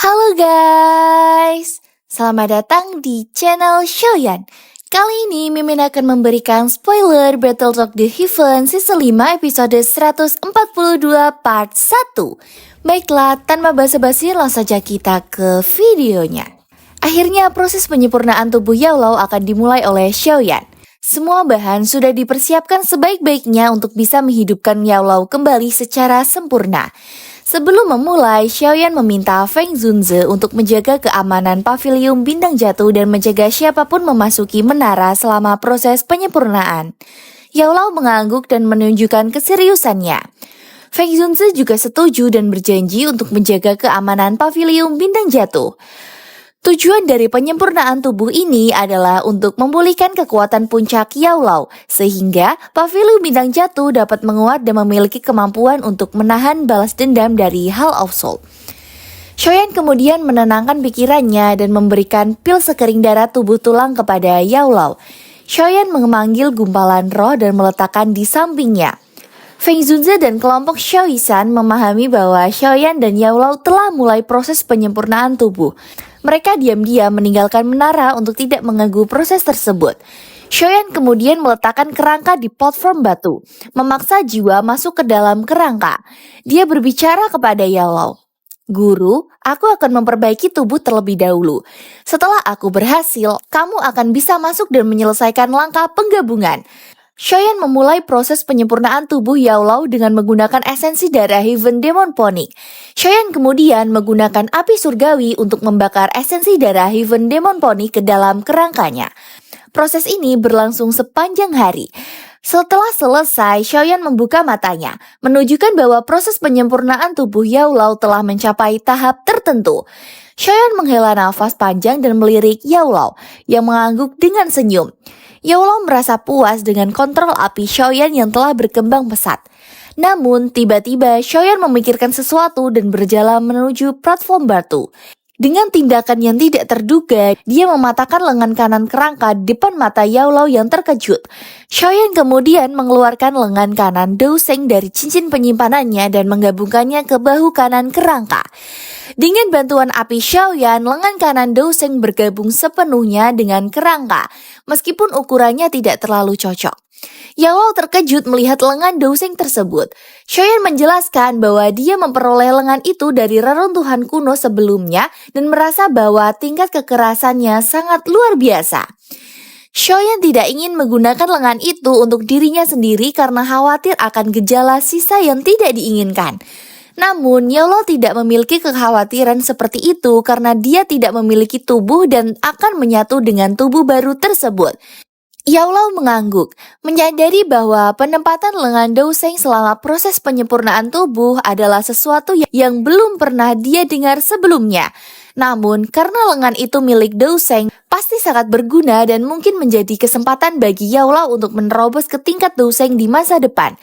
Halo guys, selamat datang di channel Shoyan. Kali ini Mimin akan memberikan spoiler Battle Talk The Heaven Season 5 episode 142 part 1. Baiklah, tanpa basa-basi langsung saja kita ke videonya. Akhirnya proses penyempurnaan tubuh Yaolau akan dimulai oleh Xiaoyan. Semua bahan sudah dipersiapkan sebaik-baiknya untuk bisa menghidupkan Yaolau kembali secara sempurna. Sebelum memulai, Xiaoyan meminta Feng Zunze untuk menjaga keamanan pavilion bintang jatuh dan mencegah siapapun memasuki menara selama proses penyempurnaan. Yaolau mengangguk dan menunjukkan keseriusannya. Feng Zunze juga setuju dan berjanji untuk menjaga keamanan pavilion bintang jatuh. Tujuan dari penyempurnaan tubuh ini adalah untuk memulihkan kekuatan puncak Yaolau, sehingga pavilion bintang jatuh dapat menguat dan memiliki kemampuan untuk menahan balas dendam dari Hall of Soul. Xiaoyan kemudian menenangkan pikirannya dan memberikan pil sekering darah tubuh tulang kepada Yaolau. Xiaoyan memanggil gumpalan roh dan meletakkan di sampingnya. Feng Zunze dan kelompok Xiaoyisan memahami bahwa Xiaoyan dan Yaolau telah mulai proses penyempurnaan tubuh. Mereka diam-diam meninggalkan menara untuk tidak mengganggu proses tersebut. Xiaoyan kemudian meletakkan kerangka di platform batu, memaksa jiwa masuk ke dalam kerangka. Dia berbicara kepada Yaolau. Guru, aku akan memperbaiki tubuh terlebih dahulu. Setelah aku berhasil, kamu akan bisa masuk dan menyelesaikan langkah penggabungan. Xiaoyan memulai proses penyempurnaan tubuh Yaolau dengan menggunakan esensi darah Heaven Demon Ponic. Xiaoyan kemudian menggunakan api surgawi untuk membakar esensi darah Heaven Demon Ponic ke dalam kerangkanya. Proses ini berlangsung sepanjang hari. Setelah selesai, Xiaoyan membuka matanya, menunjukkan bahwa proses penyempurnaan tubuh Yaolau telah mencapai tahap tertentu. Xiaoyan menghela nafas panjang dan melirik Yaolau yang mengangguk dengan senyum. Yaolau merasa puas dengan kontrol api Xiaoyan yang telah berkembang pesat. Namun, tiba-tiba Xiaoyan memikirkan sesuatu dan berjalan menuju platform batu. Dengan tindakan yang tidak terduga, dia mematahkan lengan kanan kerangka depan mata Yaolau yang terkejut. Xiaoyan kemudian mengeluarkan lengan kanan Douseng dari cincin penyimpanannya dan menggabungkannya ke bahu kanan kerangka. Dengan bantuan api Xiaoyan, lengan kanan Douseng bergabung sepenuhnya dengan kerangka, meskipun ukurannya tidak terlalu cocok. Yaolau terkejut melihat lengan Douseng tersebut. Xiaoyan menjelaskan bahwa dia memperoleh lengan itu dari reruntuhan kuno sebelumnya dan merasa bahwa tingkat kekerasannya sangat luar biasa. Xiaoyan tidak ingin menggunakan lengan itu untuk dirinya sendiri karena khawatir akan gejala sisa yang tidak diinginkan. Namun, Yaolau tidak memiliki kekhawatiran seperti itu karena dia tidak memiliki tubuh dan akan menyatu dengan tubuh baru tersebut. Yaolau mengangguk, menyadari bahwa penempatan lengan Douseng selama proses penyempurnaan tubuh adalah sesuatu yang belum pernah dia dengar sebelumnya. Namun, karena lengan itu milik Douseng, pasti sangat berguna dan mungkin menjadi kesempatan bagi Yaolau untuk menerobos ke tingkat Douseng di masa depan.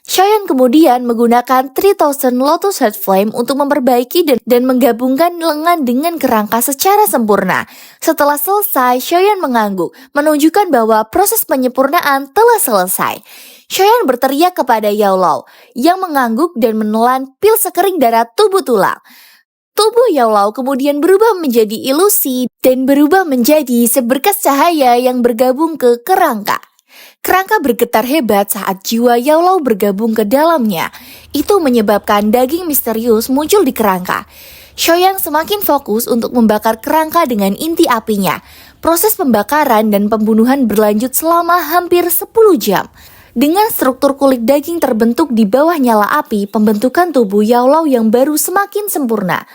Xiaoyan kemudian menggunakan 3000 Lotus Heart Flame untuk memperbaiki dan menggabungkan lengan dengan kerangka secara sempurna. Setelah selesai, Xiaoyan mengangguk, menunjukkan bahwa proses penyempurnaan telah selesai. Xiaoyan berteriak kepada Yaolau, yang mengangguk dan menelan pil sekering darah tubuh tulang. Tubuh Yaolau kemudian berubah menjadi ilusi dan berubah menjadi seberkas cahaya yang bergabung ke kerangka. Kerangka bergetar hebat saat jiwa Yaolau bergabung ke dalamnya. Itu menyebabkan daging misterius muncul di kerangka. Xiaoyan semakin fokus untuk membakar kerangka dengan inti apinya. Proses pembakaran dan pembunuhan berlanjut selama hampir 10 jam. Dengan struktur kulit daging terbentuk di bawah nyala api, pembentukan tubuh Yaolau yang baru semakin sempurna.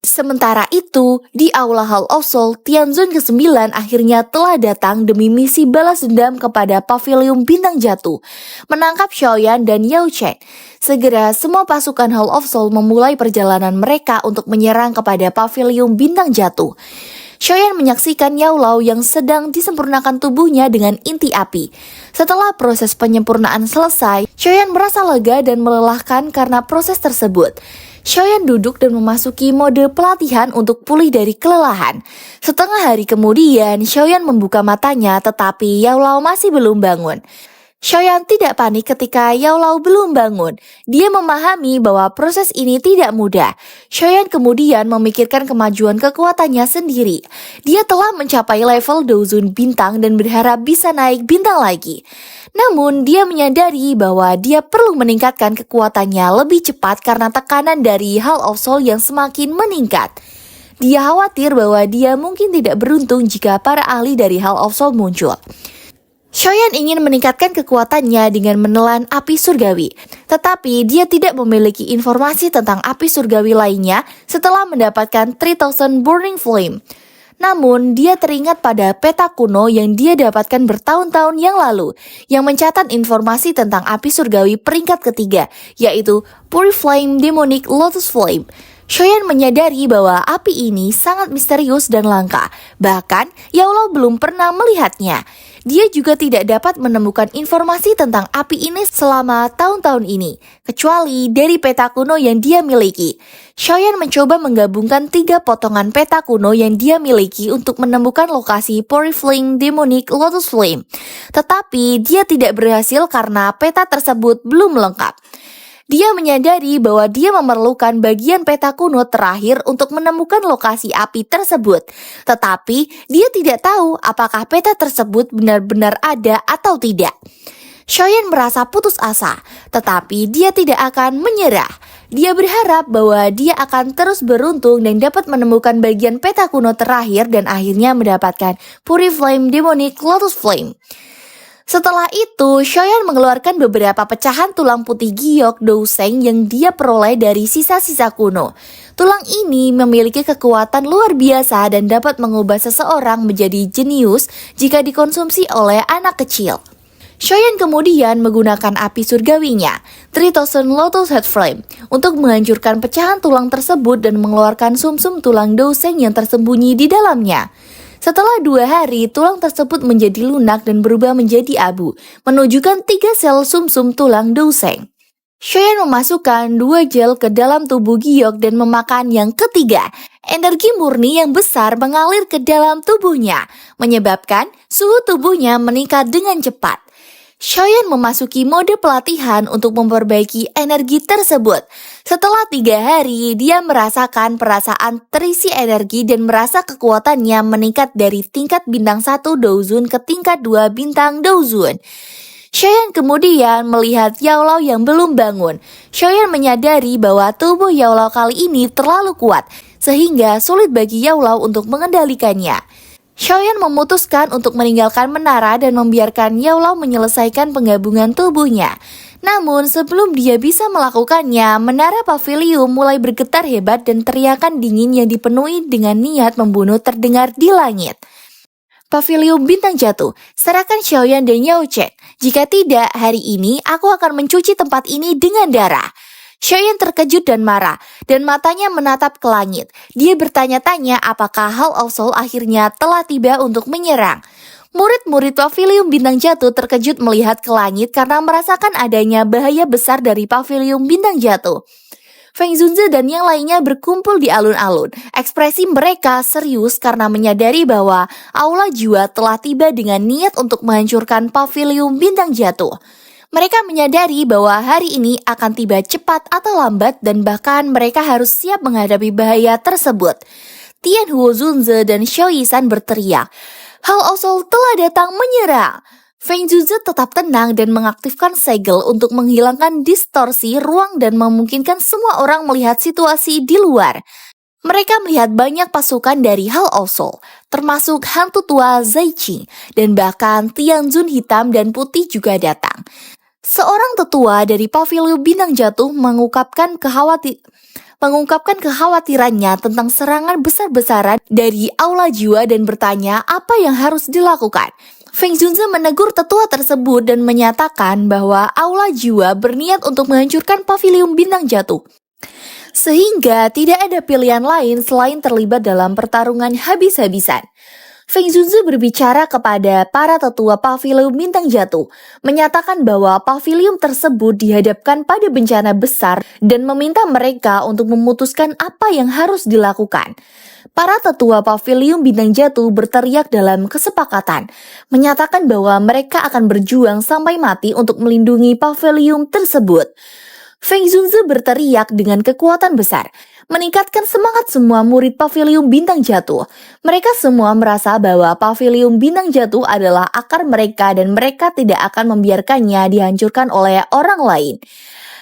Sementara itu, di Aula Hall of Soul, Tianzun ke-9 akhirnya telah datang demi misi balas dendam kepada pavilion bintang jatuh, menangkap Xiaoyan dan Yao Chen. Segera, semua pasukan Hall of Soul memulai perjalanan mereka untuk menyerang kepada pavilion bintang jatuh. Xiaoyan menyaksikan Yaolau yang sedang disempurnakan tubuhnya dengan inti api. Setelah proses penyempurnaan selesai, Xiaoyan merasa lega dan melelahkan karena proses tersebut. Xiaoyan duduk dan memasuki mode pelatihan untuk pulih dari kelelahan. Setengah hari kemudian, Xiaoyan membuka matanya tetapi Yaolau masih belum bangun. Xiaoyan tidak panik ketika Yao Lao belum bangun. Dia memahami bahwa proses ini tidak mudah. Xiaoyan kemudian memikirkan kemajuan kekuatannya sendiri. Dia telah mencapai level Douzun bintang dan berharap bisa naik bintang lagi. Namun dia menyadari bahwa dia perlu meningkatkan kekuatannya lebih cepat karena tekanan dari Hall of Soul yang semakin meningkat. Dia khawatir bahwa dia mungkin tidak beruntung jika para ahli dari Hall of Soul muncul. Xiaoyan ingin meningkatkan kekuatannya dengan menelan api surgawi, tetapi dia tidak memiliki informasi tentang api surgawi lainnya setelah mendapatkan 3000 Burning Flame. Namun, dia teringat pada peta kuno yang dia dapatkan bertahun-tahun yang lalu, yang mencatat informasi tentang api surgawi peringkat ketiga, yaitu Pure Flame Demonic Lotus Flame. Xiaoyan menyadari bahwa api ini sangat misterius dan langka, bahkan Yao Lao belum pernah melihatnya. Dia juga tidak dapat menemukan informasi tentang api ini selama tahun-tahun ini, kecuali dari peta kuno yang dia miliki. Xiaoyan mencoba menggabungkan 3 potongan peta kuno yang dia miliki untuk menemukan lokasi Pure Flame Demonic Lotus Flame. Tetapi dia tidak berhasil karena peta tersebut belum lengkap. Dia menyadari bahwa dia memerlukan bagian peta kuno terakhir untuk menemukan lokasi api tersebut. Tetapi dia tidak tahu apakah peta tersebut benar-benar ada atau tidak. Xiaoyan merasa putus asa, tetapi dia tidak akan menyerah. Dia berharap bahwa dia akan terus beruntung dan dapat menemukan bagian peta kuno terakhir dan akhirnya mendapatkan Pure Flame Demonic Lotus Flame. Setelah itu, Xiaoyan mengeluarkan beberapa pecahan tulang putih giok Douseng yang dia peroleh dari sisa-sisa kuno. Tulang ini memiliki kekuatan luar biasa dan dapat mengubah seseorang menjadi jenius jika dikonsumsi oleh anak kecil. Xiaoyan kemudian menggunakan api surgawinya, 3000 Lotus Head Flame, untuk menghancurkan pecahan tulang tersebut dan mengeluarkan sumsum tulang Douseng yang tersembunyi di dalamnya. Setelah 2 hari, tulang tersebut menjadi lunak dan berubah menjadi abu, menunjukkan 3 sel sumsum tulang Douseng. Xiaoyan memasukkan 2 gel ke dalam tubuh giok dan memakan yang ketiga. Energi murni yang besar mengalir ke dalam tubuhnya, menyebabkan suhu tubuhnya meningkat dengan cepat. Xiaoyan memasuki mode pelatihan untuk memperbaiki energi tersebut. Setelah 3 hari, dia merasakan perasaan terisi energi dan merasa kekuatannya meningkat dari tingkat bintang 1 Douzun ke tingkat 2 bintang Douzun. Xiaoyan kemudian melihat Yao Lao yang belum bangun. Xiaoyan menyadari bahwa tubuh Yao Lao kali ini terlalu kuat, sehingga sulit bagi Yao Lao untuk mengendalikannya. Xiaoyan memutuskan untuk meninggalkan menara dan membiarkan Yao Lao menyelesaikan penggabungan tubuhnya. Namun sebelum dia bisa melakukannya, menara pavilium mulai bergetar hebat dan teriakan dingin yang dipenuhi dengan niat membunuh terdengar di langit. Pavilium bintang jatuh, serahkan Xiaoyan dan Yao Chen. Jika tidak, hari ini aku akan mencuci tempat ini dengan darah. Xiaoyan terkejut dan marah, dan matanya menatap ke langit. Dia bertanya-tanya apakah Hall of Soul akhirnya telah tiba untuk menyerang. Murid-murid pavilium bintang jatuh terkejut melihat ke langit karena merasakan adanya bahaya besar dari pavilium bintang jatuh. Feng Zunze dan yang lainnya berkumpul di alun-alun. Ekspresi mereka serius karena menyadari bahwa Aula Jiwa telah tiba dengan niat untuk menghancurkan pavilium bintang jatuh. Mereka menyadari bahwa hari ini akan tiba cepat atau lambat dan bahkan mereka harus siap menghadapi bahaya tersebut. Tian Huo Zunze dan Xiao Yisan berteriak, Hall of Soul telah datang menyerang. Feng Zunze tetap tenang dan mengaktifkan segel untuk menghilangkan distorsi ruang dan memungkinkan semua orang melihat situasi di luar. Mereka melihat banyak pasukan dari Hall of Soul, termasuk hantu tua Zai Qing, dan bahkan Tianzun hitam dan putih juga datang. Seorang tetua dari pavilion bintang jatuh mengungkapkan kekhawatirannya tentang serangan besar-besaran dari Aula Jiwa dan bertanya apa yang harus dilakukan. Feng Zunze menegur tetua tersebut dan menyatakan bahwa Aula Jiwa berniat untuk menghancurkan pavilion bintang jatuh. Sehingga tidak ada pilihan lain selain terlibat dalam pertarungan habis-habisan. Feng Zunzi berbicara kepada para tetua pavilion bintang jatuh, menyatakan bahwa pavilion tersebut dihadapkan pada bencana besar dan meminta mereka untuk memutuskan apa yang harus dilakukan. Para tetua pavilion bintang jatuh berteriak dalam kesepakatan, menyatakan bahwa mereka akan berjuang sampai mati untuk melindungi pavilion tersebut. Feng Zunzi berteriak dengan kekuatan besar, meningkatkan semangat semua murid pavilion bintang jatuh. Mereka semua merasa bahwa pavilion bintang jatuh adalah akar mereka dan mereka tidak akan membiarkannya dihancurkan oleh orang lain.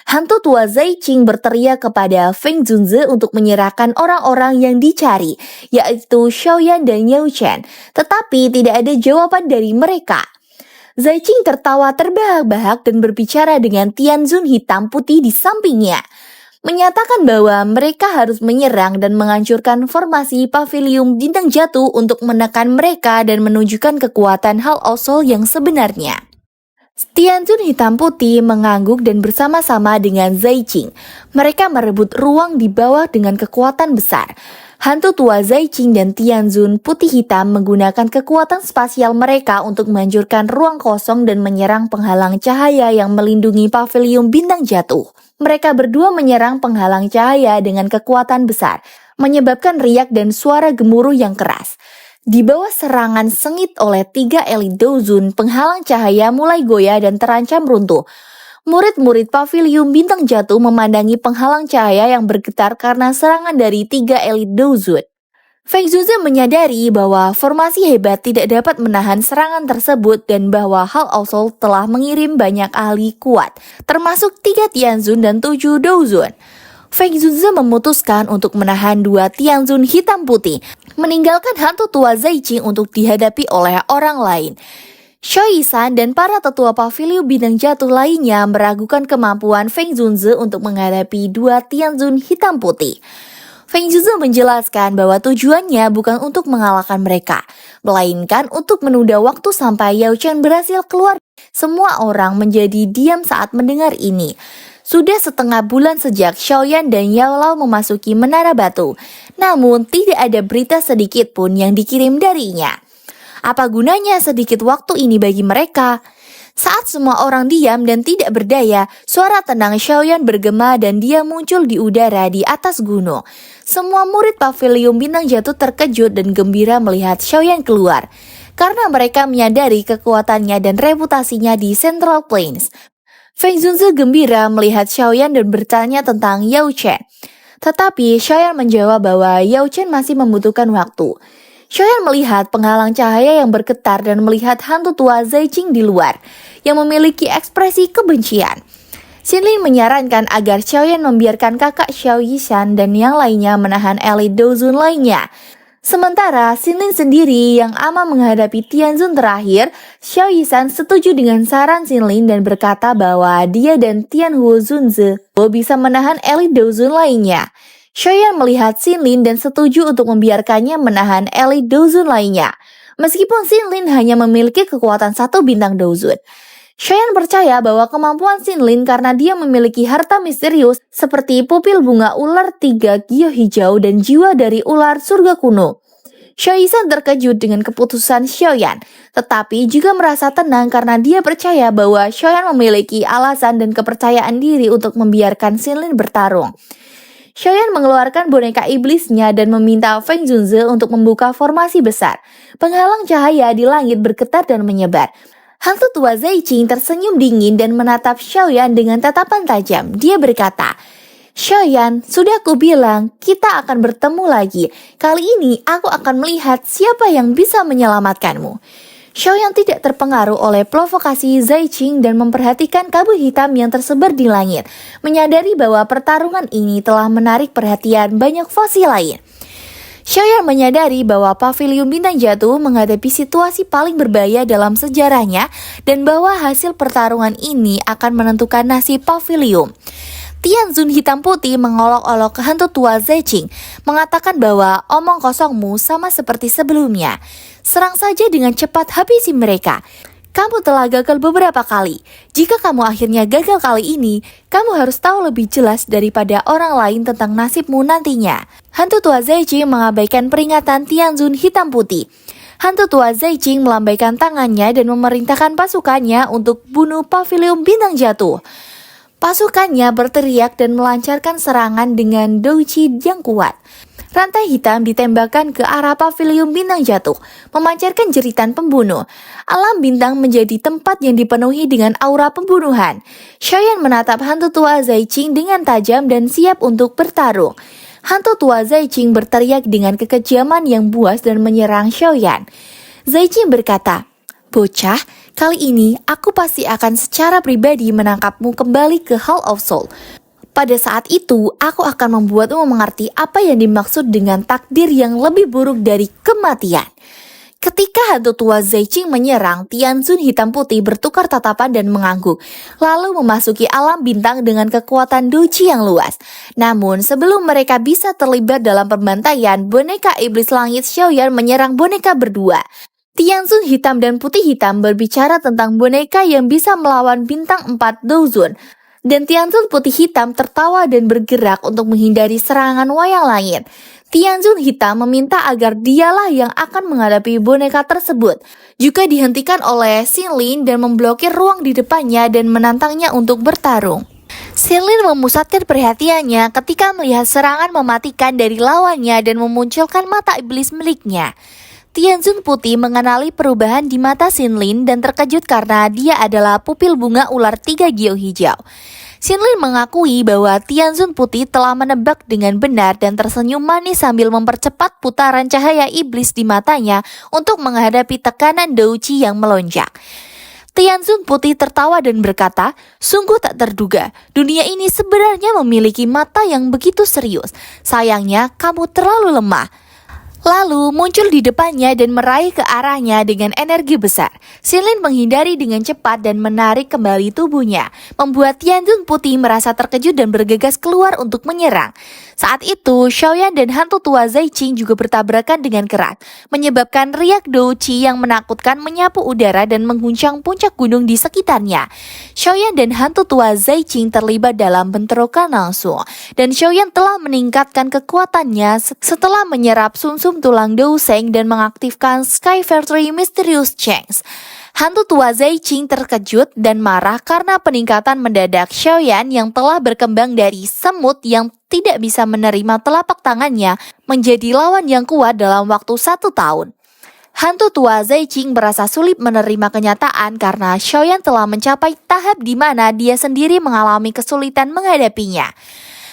Hantu tua Zai Qing berteriak kepada Feng Zunzi untuk menyerahkan orang-orang yang dicari, yaitu Xiaoyan dan Yao Chen, tetapi tidak ada jawaban dari mereka. Zai Qing tertawa terbahak-bahak dan berbicara dengan Tianzun hitam putih di sampingnya, menyatakan bahwa mereka harus menyerang dan menghancurkan formasi pavilion bintang jatuh untuk menekan mereka dan menunjukkan kekuatan Hal Osol yang sebenarnya. Tianzun hitam putih mengangguk dan bersama-sama dengan Zai Qing. Mereka merebut ruang di bawah dengan kekuatan besar. Hantu tua Zai Qing dan Tianzun putih hitam menggunakan kekuatan spasial mereka untuk menghancurkan ruang kosong dan menyerang penghalang cahaya yang melindungi pavilion bintang jatuh. Mereka berdua menyerang penghalang cahaya dengan kekuatan besar, menyebabkan riak dan suara gemuruh yang keras. Di bawah serangan sengit oleh 3 elit Douzun, penghalang cahaya mulai goyah dan terancam runtuh. Murid-murid pavilion bintang jatuh memandangi penghalang cahaya yang bergetar karena serangan dari 3 elit Douzun. Feng Zunzi menyadari bahwa formasi hebat tidak dapat menahan serangan tersebut dan bahwa Hal Osol telah mengirim banyak ahli kuat, termasuk 3 Tianzun dan 7 Douzun. Feng Zunzi memutuskan untuk menahan 2 Tianzun hitam putih, meninggalkan hantu tua Zai Qing untuk dihadapi oleh orang lain. Xiao Yishan dan para tetua pavilion bintang jatuh lainnya meragukan kemampuan Feng Zunzi untuk menghadapi 2 Tianzun hitam putih. Feng Zunzi menjelaskan bahwa tujuannya bukan untuk mengalahkan mereka, melainkan untuk menunda waktu sampai Yao Chen berhasil keluar. Semua orang menjadi diam saat mendengar ini. Sudah setengah bulan sejak Xiaoyan dan Yao Lao memasuki Menara Batu, namun tidak ada berita sedikit pun yang dikirim darinya. Apa gunanya sedikit waktu ini bagi mereka? Saat semua orang diam dan tidak berdaya, suara tenang Xiaoyan bergema dan dia muncul di udara di atas gunung. Semua murid pavilion bintang jatuh terkejut dan gembira melihat Xiaoyan keluar, karena mereka menyadari kekuatannya dan reputasinya di Central Plains. Feng Zunzi gembira melihat Xiaoyan dan bertanya tentang Yao Chen. Tetapi Xiaoyan menjawab bahwa Yao Chen masih membutuhkan waktu. Xiaoyan melihat penghalang cahaya yang bergetar dan melihat hantu tua Zai Qing di luar, yang memiliki ekspresi kebencian. Xinlin menyarankan agar Xiaoyan membiarkan kakak Xiao Yishan dan yang lainnya menahan elit Douzun lainnya. Sementara Xinlin sendiri yang aman menghadapi Tianzun terakhir, Xiao Yishan setuju dengan saran Xinlin dan berkata bahwa dia dan Tianhuo Zunzi bisa menahan elit Douzun lainnya. Xiaoyan melihat Xinlin dan setuju untuk membiarkannya menahan elit Douzun lainnya. Meskipun Xinlin hanya memiliki kekuatan 1 bintang Douzun. Xiaoyan percaya bahwa kemampuan Xinlin karena dia memiliki harta misterius seperti pupil bunga ular 3 gio hijau dan jiwa dari ular surga kuno. Xiao Yishan terkejut dengan keputusan Xiaoyan, tetapi juga merasa tenang karena dia percaya bahwa Xiaoyan memiliki alasan dan kepercayaan diri untuk membiarkan Xinlin bertarung. Xiaoyan mengeluarkan boneka iblisnya dan meminta Feng Zunzi untuk membuka formasi besar. Penghalang cahaya di langit bergetar dan menyebar. Hantu tua Zai Qing tersenyum dingin dan menatap Xiaoyan dengan tatapan tajam. Dia berkata, "Xiaoyan, sudah aku bilang, kita akan bertemu lagi. Kali ini aku akan melihat siapa yang bisa menyelamatkanmu." Xiaoyan tidak terpengaruh oleh provokasi Zai Qing dan memperhatikan kabut hitam yang tersebar di langit, menyadari bahwa pertarungan ini telah menarik perhatian banyak fosil lain. Xiaoyan menyadari bahwa pavilion bintang jatuh menghadapi situasi paling berbahaya dalam sejarahnya dan bahwa hasil pertarungan ini akan menentukan nasib pavilion. Tianzun hitam putih mengolok-olok ke hantu tua Zai Qing, mengatakan bahwa omong kosongmu sama seperti sebelumnya. Serang saja dengan cepat, habisi mereka. Kamu telah gagal beberapa kali. Jika kamu akhirnya gagal kali ini, kamu harus tahu lebih jelas daripada orang lain tentang nasibmu nantinya. Hantu tua Zai Qing mengabaikan peringatan Tianzun hitam putih. Hantu tua Zaiching melambaikan tangannya dan memerintahkan pasukannya untuk bunuh pavilion bintang jatuh. Pasukannya berteriak dan melancarkan serangan dengan douchi yang kuat. Rantai hitam ditembakkan ke arah pavilion bintang jatuh, memancarkan jeritan pembunuh. Alam bintang menjadi tempat yang dipenuhi dengan aura pembunuhan. Xiaoyan menatap hantu tua Zaiching dengan tajam dan siap untuk bertarung. Hantu tua Zaiching berteriak dengan kekejaman yang buas dan menyerang Xiaoyan. Zaiching berkata, "Bocah, kali ini aku pasti akan secara pribadi menangkapmu kembali ke Hall of Soul. Pada saat itu, aku akan membuatmu mengerti apa yang dimaksud dengan takdir yang lebih buruk dari kematian." Ketika hantu tua Zaiching menyerang, Tianzun hitam putih bertukar tatapan dan mengangguk, lalu memasuki alam bintang dengan kekuatan douchi yang luas. Namun, sebelum mereka bisa terlibat dalam pembantaian, boneka iblis langit Xiaoyan menyerang boneka berdua. Tianzun hitam dan putih hitam berbicara tentang boneka yang bisa melawan bintang 4 Douzun. Dan Tianzun putih hitam tertawa dan bergerak untuk menghindari serangan wayang langit. Tianzun hitam meminta agar dialah yang akan menghadapi boneka tersebut. Juga dihentikan oleh Xinlin dan memblokir ruang di depannya dan menantangnya untuk bertarung. Xinlin memusatkan perhatiannya ketika melihat serangan mematikan dari lawannya dan memunculkan mata iblis miliknya. Tianzun putih mengenali perubahan di mata Xinlin dan terkejut karena dia adalah pupil bunga ular 3 gio hijau. Xinlin mengakui bahwa Tianzun putih telah menebak dengan benar dan tersenyum manis sambil mempercepat putaran cahaya iblis di matanya untuk menghadapi tekanan douchi yang melonjak. Tianzun putih tertawa dan berkata, "Sungguh tak terduga, dunia ini sebenarnya memiliki mata yang begitu serius. Sayangnya kamu terlalu lemah." Lalu muncul di depannya dan meraih ke arahnya dengan energi besar. Xinlin menghindari dengan cepat dan menarik kembali tubuhnya, membuat Tianzun putih merasa terkejut dan bergegas keluar untuk menyerang. Saat itu, Xiaoyan dan hantu tua Zaiching juga bertabrakan dengan keras, menyebabkan riak douchi yang menakutkan menyapu udara dan mengguncang puncak gunung di sekitarnya. Xiaoyan dan hantu tua Zaiching terlibat dalam bentrokan langsung, dan Xiaoyan telah meningkatkan kekuatannya setelah menyerap sumsum tulang Douseng dan mengaktifkan Sky Factory Mysterious Change. Hantu tua Zaiching terkejut dan marah karena peningkatan mendadak Xiaoyan yang telah berkembang dari semut yang tidak bisa menerima telapak tangannya menjadi lawan yang kuat dalam waktu 1 tahun. Hantu tua Zaiching merasa sulit menerima kenyataan karena Xiaoyan telah mencapai tahap di mana dia sendiri mengalami kesulitan menghadapinya.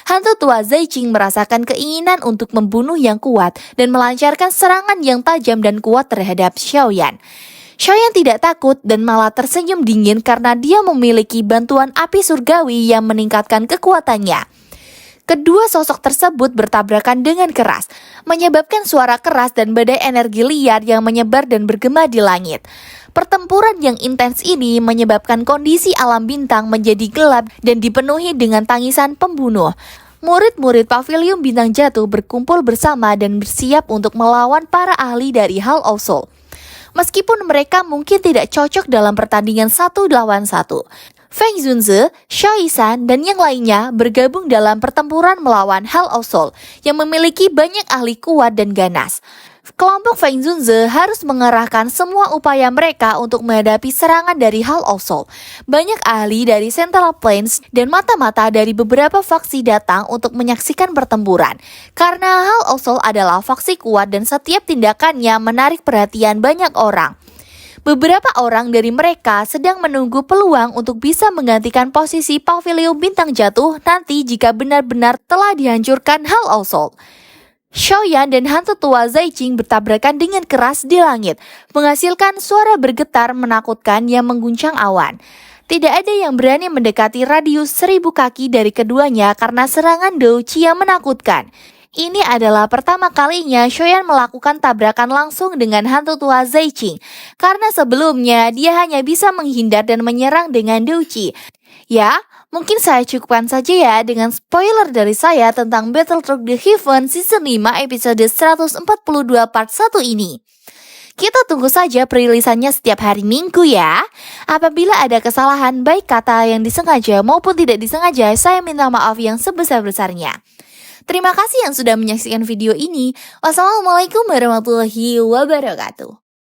Hantu tua Zaiching merasakan keinginan untuk membunuh yang kuat dan melancarkan serangan yang tajam dan kuat terhadap Xiaoyan. Xiaoyan tidak takut dan malah tersenyum dingin karena dia memiliki bantuan api surgawi yang meningkatkan kekuatannya. Kedua sosok tersebut bertabrakan dengan keras, menyebabkan suara keras dan badai energi liar yang menyebar dan bergema di langit. Pertempuran yang intens ini menyebabkan kondisi alam bintang menjadi gelap dan dipenuhi dengan tangisan pembunuh. Murid-murid pavilion bintang jatuh berkumpul bersama dan bersiap untuk melawan para ahli dari Hall of Soul. Meskipun mereka mungkin tidak cocok dalam pertandingan 1 lawan 1. Feng Zunze, Xiao Yisan, dan yang lainnya bergabung dalam pertempuran melawan Hall of Soul yang memiliki banyak ahli kuat dan ganas. Kelompok Feng Zunze harus mengerahkan semua upaya mereka untuk menghadapi serangan dari Hall of Soul. Banyak ahli dari Central Plains dan mata-mata dari beberapa faksi datang untuk menyaksikan pertempuran. Karena Hall of Soul adalah faksi kuat dan setiap tindakannya menarik perhatian banyak orang. Beberapa orang dari mereka sedang menunggu peluang untuk bisa menggantikan posisi pavilion bintang jatuh nanti jika benar-benar telah dihancurkan Hall of Soul. Xiaoyan dan hantu tua Zaiching bertabrakan dengan keras di langit, menghasilkan suara bergetar menakutkan yang mengguncang awan. Tidak ada yang berani mendekati radius 1000 kaki dari keduanya karena serangan douchi yang menakutkan. Ini adalah pertama kalinya Xiaoyan melakukan tabrakan langsung dengan hantu tua Zaiching, karena sebelumnya dia hanya bisa menghindar dan menyerang dengan douchi. Ya, mungkin saya cukupkan saja ya dengan spoiler dari saya tentang Battletoad The Heaven Season 5 episode 142 part 1 ini. Kita tunggu saja perilisannya setiap hari Minggu ya. Apabila ada kesalahan baik kata yang disengaja maupun tidak disengaja, saya minta maaf yang sebesar-besarnya. Terima kasih yang sudah menyaksikan video ini. Wassalamualaikum warahmatullahi wabarakatuh.